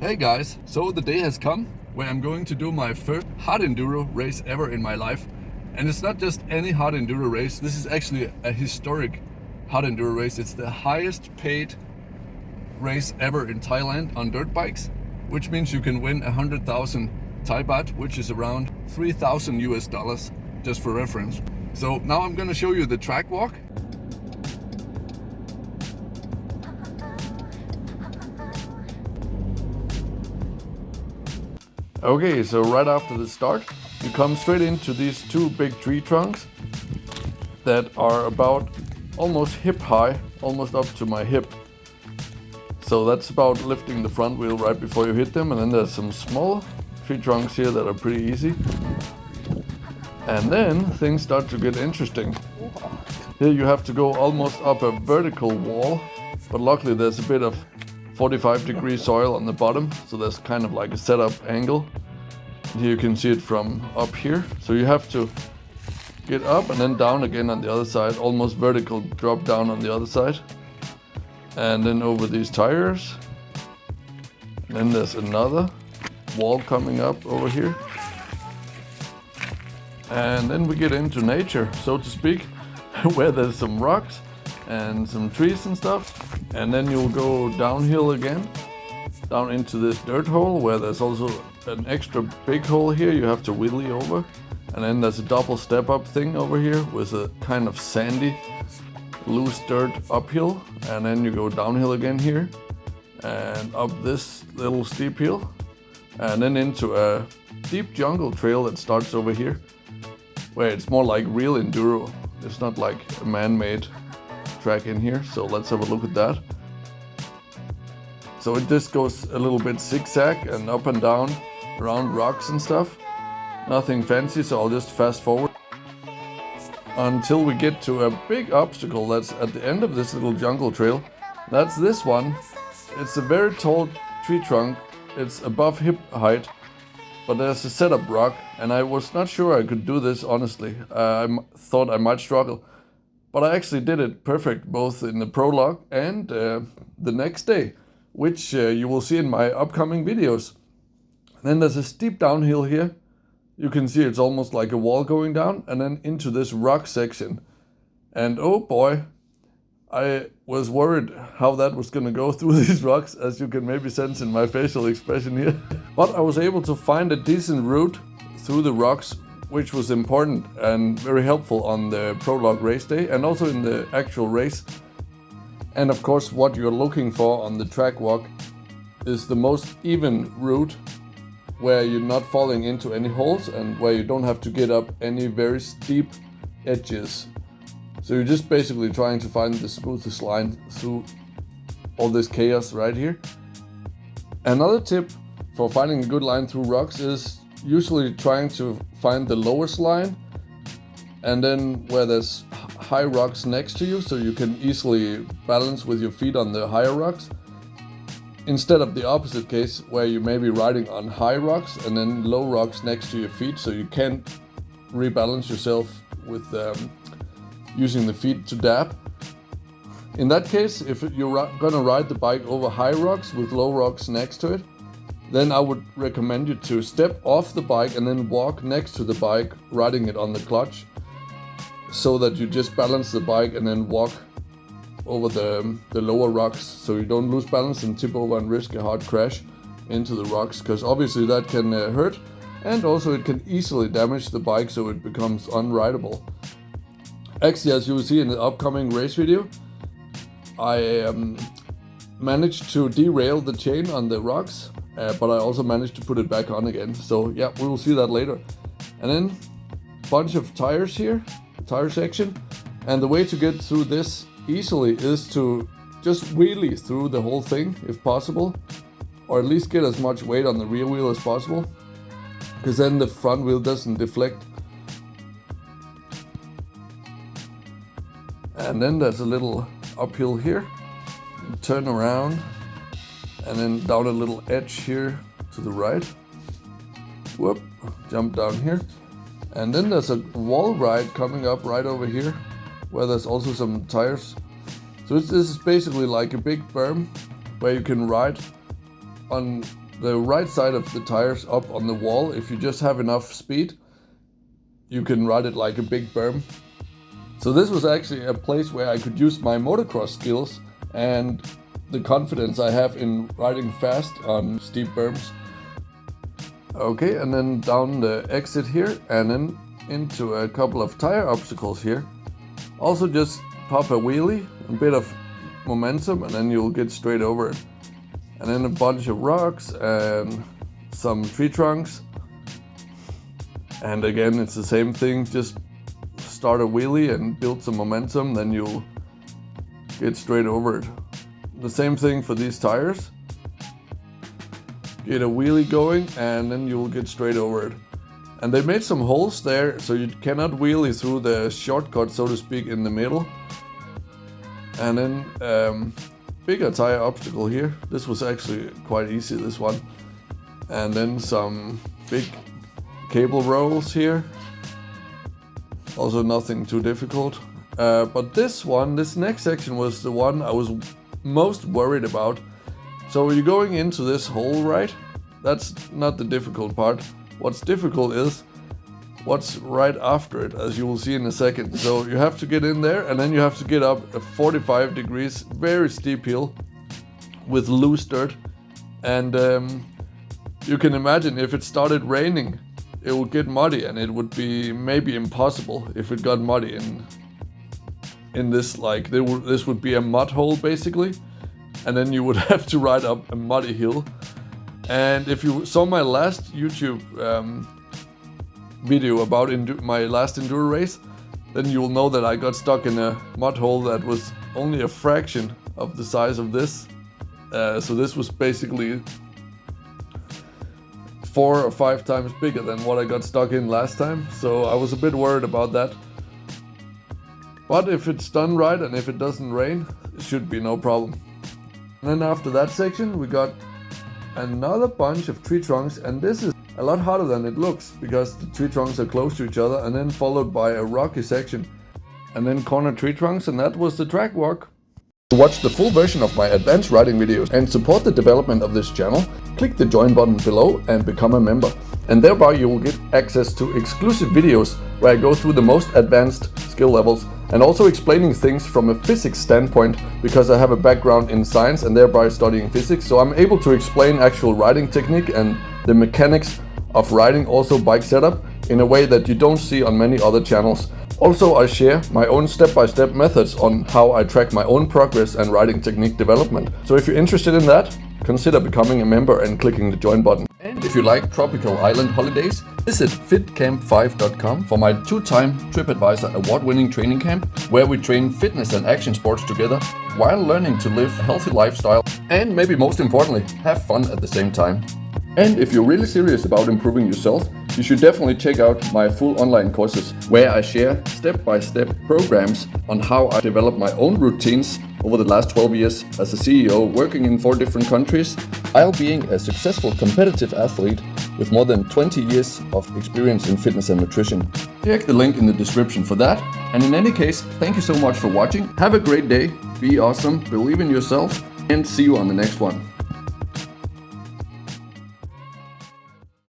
Hey guys, so the day has come where I'm going to do my first hard enduro race ever in my life. And it's not just any hard enduro race, this is actually a historic hard enduro race. It's the highest paid race ever in Thailand on dirt bikes, which means you can win 100,000 Thai baht, which is around 3,000 US dollars, just for reference. So now I'm gonna show you the track walk. Okay, so right after the start, you come straight into these two big tree trunks that are about almost hip high, almost up to my hip. So that's about lifting the front wheel right before you hit them, and then there's some small tree trunks here that are pretty easy. And then things start to get interesting. Here you have to go almost up a vertical wall, but luckily there's a bit of 45-degree soil on the bottom, so there's kind of like a setup angle. And here you can see it from up here. So you have to get up and then down again on the other side, almost vertical drop down on the other side. And then over these tires. And then there's another wall coming up over here. And then we get into nature, so to speak, where there's some rocks and some trees and stuff. And then you'll go downhill again, down into this dirt hole where there's also an extra big hole here you have to wheelie over. And then there's a double step up thing over here with a kind of sandy, loose dirt uphill. And then you go downhill again here and up this little steep hill. And then into a deep jungle trail that starts over here, where it's more like real enduro. It's not like a man-made track in here, so let's have a look at that. So it just goes a little bit zigzag and up and down around rocks and stuff. Nothing fancy, so I'll just fast forward until we get to a big obstacle that's at the end of this little jungle trail. That's this one. It's a very tall tree trunk. It's above hip height, but there's a setup rock, and I was not sure I could do this, honestly. I thought I might struggle. But I actually did it perfect, both in the Prolog and the next day, which you will see in my upcoming videos. Then there's a steep downhill here. You can see it's almost like a wall going down, and then into this rock section. And oh boy, I was worried how that was going to go through these rocks, as you can maybe sense in my facial expression here. But I was able to find a decent route through the rocks, which was important and very helpful on the Prolog race day and also in the actual race. And of course, what you're looking for on the track walk is the most even route, where you're not falling into any holes and where you don't have to get up any very steep edges. So you're just basically trying to find the smoothest line through all this chaos right here. Another tip for finding a good line through rocks is usually trying to find the lowest line, and then where there's high rocks next to you, so you can easily balance with your feet on the higher rocks, instead of the opposite case where you may be riding on high rocks and then low rocks next to your feet, so you can't rebalance yourself with using the feet to dab. In that case, if you're gonna ride the bike over high rocks with low rocks next to it, then I would recommend you to step off the bike and then walk next to the bike, riding it on the clutch, so that you just balance the bike and then walk over the lower rocks, so you don't lose balance and tip over and risk a hard crash into the rocks, because obviously that can hurt, and also it can easily damage the bike so it becomes unrideable. Actually, as you will see in the upcoming race video, I managed to derail the chain on the rocks, but I also managed to put it back on again. So yeah, we will see that later. And then bunch of tires here, tire section. And the way to get through this easily is to just wheelie through the whole thing if possible, or at least get as much weight on the rear wheel as possible, because then the front wheel doesn't deflect. And then there's a little uphill here, turn around, and then down a little edge here to the right. Whoop, jump down here. And then there's a wall ride coming up right over here, where there's also some tires. So this is basically like a big berm where you can ride on the right side of the tires up on the wall. If you just have enough speed, you can ride it like a big berm. So this was actually a place where I could use my motocross skills and the confidence I have in riding fast on steep berms. Okay, and then down the exit here and then into a couple of tire obstacles here. Also just pop a wheelie, a bit of momentum, and then you'll get straight over it. And then a bunch of rocks and some tree trunks. And again, it's the same thing, just start a wheelie and build some momentum, then you'll get straight over it. The same thing for these tires. Get a wheelie going and then you'll get straight over it. And they made some holes there, so you cannot wheelie through the shortcut, so to speak, in the middle. And then bigger tire obstacle here. This was actually quite easy, this one. And then some big cable rolls here. Also nothing too difficult. But this next section was the one I was most worried about. So you're going into this hole, right? That's not the difficult part. What's difficult is what's right after it, as you will see in a second. So you have to get in there and then you have to get up a 45 degrees, very steep hill with loose dirt. And you can imagine if it started raining, it would get muddy and it would be maybe impossible if it got muddy in this, like this would be a mud hole basically. And then you would have to ride up a muddy hill. And if you saw my last YouTube video about my last enduro race, then you will know that I got stuck in a mud hole that was only a fraction of the size of this. So this was basically 4 or 5 times bigger than what I got stuck in last time. So I was a bit worried about that. But if it's done right and if it doesn't rain, it should be no problem. And then after that section, we got another bunch of tree trunks, and this is a lot harder than it looks because the tree trunks are close to each other, and then followed by a rocky section and then corner tree trunks, and that was the track walk. To watch the full version of my advanced riding videos and support the development of this channel, click the join button below and become a member. And thereby you will get access to exclusive videos where I go through the most advanced skill levels and also explaining things from a physics standpoint, because I have a background in science and thereby studying physics, so I'm able to explain actual riding technique and the mechanics of riding, also bike setup, in a way that you don't see on many other channels. Also, I share my own step-by-step methods on how I track my own progress and riding technique development. So if you're interested in that, consider becoming a member and clicking the join button. And if you like tropical island holidays, visit fitcamp5.com for my 2-time TripAdvisor award-winning training camp, where we train fitness and action sports together while learning to live a healthy lifestyle and, maybe most importantly, have fun at the same time. And if you're really serious about improving yourself, you should definitely check out my full online courses, where I share step-by-step programs on how I develop my own routines over the last 12 years as a CEO working in 4 different countries, while being a successful competitive athlete with more than 20 years of experience in fitness and nutrition. Check the link in the description for that. And in any case, thank you so much for watching. Have a great day, be awesome, believe in yourself, and see you on the next one.